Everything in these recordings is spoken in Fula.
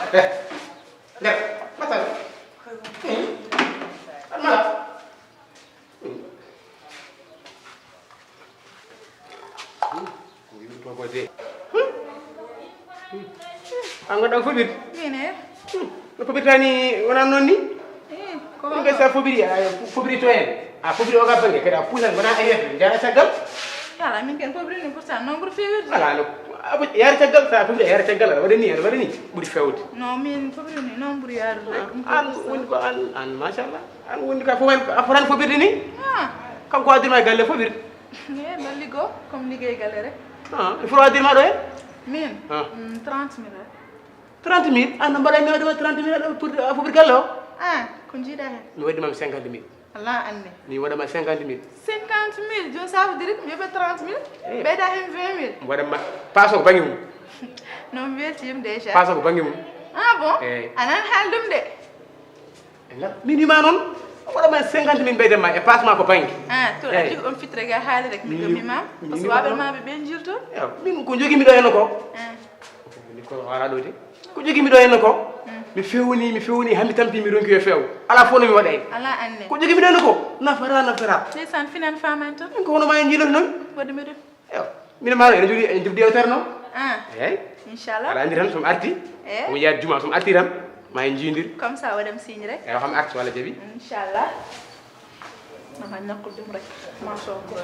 Nder matal mala ko de anga dang fobir Gene. no fobir tani wona non ni Ko ngai sa fobiri ay fobiri to en a fobiri o ga bange kada pulan bana ay jara sagal Yala min ken pobri ni pourtant nombre fewir. ala no abu yar sagal sa fobiri yar sagal wada ni buri fewut Non min pobri ni nombre yar. an woni ko an machallah an woni ka fo en afaran fobirde ni Ah. kam ko adirma galle fobir Ne balligo comme liggéey galé rek. il faut adirma do en Min. Ah. 30 000. 30 000 an mbada mi wadi 30 000 pour fobir gallo Ah, ko jiida hen. mi wadi mam 50 000 Allah ande. mi wada ma 50 000 50 000 jo ça veut dire que yobe 30 000. Beda hen 20 000. wada ma paso ko bangi mum Non weltim déjà. paso ko bangi mum Ah bon? Eh. Anan haldum de. la minima non wada ma 50 000 beyde ma e passement ko bangi Ah, to Eh. adi on fitre ga haali rek mi Minimum. gami mam. Parce que Minimum. wabel ma be ben jirto. ya min ko jogi mi do en ko Ah. ni ko wara do de ko jogi mi do en ko mi fewni hammi tampi mi ronki yo few ala fo no mi wada en Allah ande. ko jogi mi do en ko nafara Ndeysaan finan famanto. ko hono ma en jilo non Wadi mi def. yo min ma en jodi en jibdi terno Ah. ay Inshallah. ala andiran som arti Eh. mo yaad juma som artiram ma en jindir Comme ça wadam signe rek. e xam arti wala jabi Inshallah. Mama nakul dum rek. Ma so ko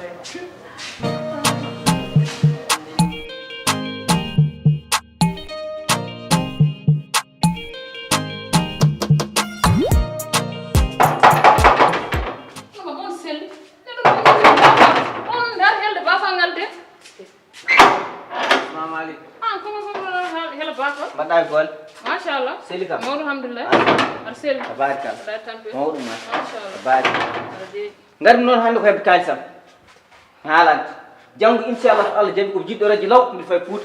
Badai gol. Mashallah. Seli kam. Mawdu alhamdulillah. Ar sel. Tabaraka. Da tampe. Mawdu ma. Mashallah. Tabaraka. Ade. Ngar non hande ko heb kalisam. Halan. Jangu inshallah Allah jabi ko jiddo radio law mi fay put.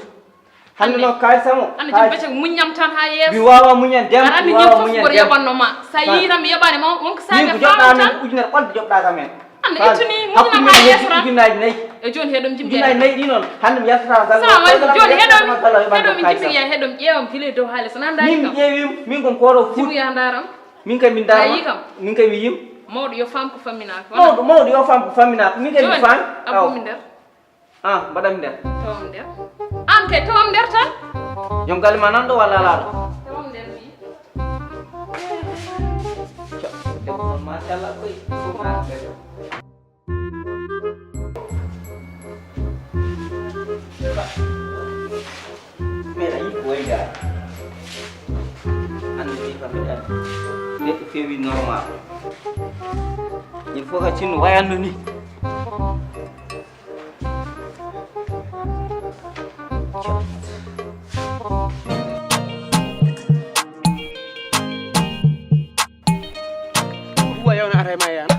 Hande no kalisam o. Ande jam becce munyam tan ha yes. Bi wawa munyan dem. Ara andi ñepp fofu gor yabanno ma. Sa yiram yabane mo won ko Ni saabe ko jotna faamu men tan. ujunar on jobda ka men. Ande ittuni munyam ha yes ra. Ujunar nay. E joni hedom jimbe. Ujunar nay di non hande mi yaltata dal. Sa way joni hedom jimbe ya hedom ƴewam file dow haale so nan daari Min kam. ƴewim min kon koro Sibu fut. ya ndaram. Min kay min dara. Ayi kam. Min kay mi yim. Mawdu yo fam ko famina ko. Mawdu yo fam ko famina min kay mi fan. Abu min der. Ah, badam der. Tawam der. An kay tawam der tan. Jom gali ma nan do wala la do. Tawam der bi. Masyaallah koy. Mera yi koy ga. Ande bi fa mi dan. Nek fewi normal. Il faut que tu nous voyons ni. wa yawna atay ma yana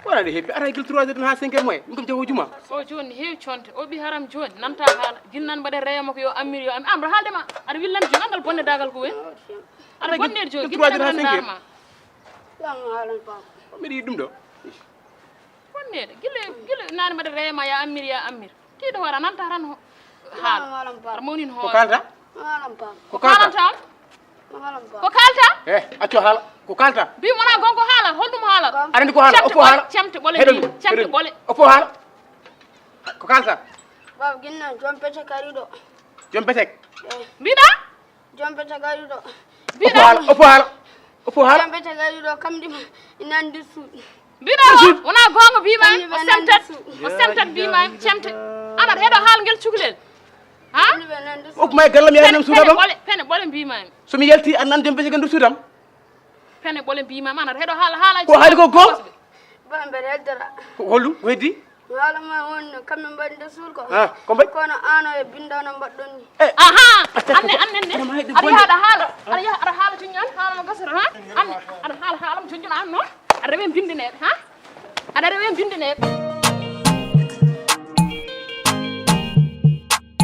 wala de hebi atay gil 3 heures ha 5 heures moy ngam jawo juma O joni heewi conte o bi haram joni nanta haala jinnan mbaɗe reyama ko yo ammir yo am amra haaldema aɗa willan joni angal bonne dagal ko wen aɗa bonnede joni guiɗɗaɗandarma mi di dum do bonnede guila nane mbaɗe reyama ya ammir tiɗo wara nanta tan haala aɗa mawnin ko hoore kalta ko kalanta ko kalta accio hala ko kalta bi wona gonko haala holɗum haala arandi ko hala o hala cemte ɓole cemte ɓole o hala ko kalta Bab ginna jompete karido. jom betek mbiɗa Jompete karido. mbiɗa o hala Jompete karido kamdi inandi su. mbiɗa wona gonga mbimami o semtat mbimami cemte an aɗa heeɗo haal ngel cukalel ha o may gallam yaanam suudam pene ɓole mbimami somi yalti an nan jom betek ndu suudam pene ɓole mbimami an aɗa heeɗo haala ko haali ko go Bambe reddara. ko hollu weddi Wala ma won kambe mbande sul ko. ko mbay Kono ano e bindano baddon ni. aha anne aɗa yaha aɗa haala cuñan haalama gasata ha anne aɗa haala haalama cuñan an noon aɗa rewe bindinede ha aɗa rewe bindinede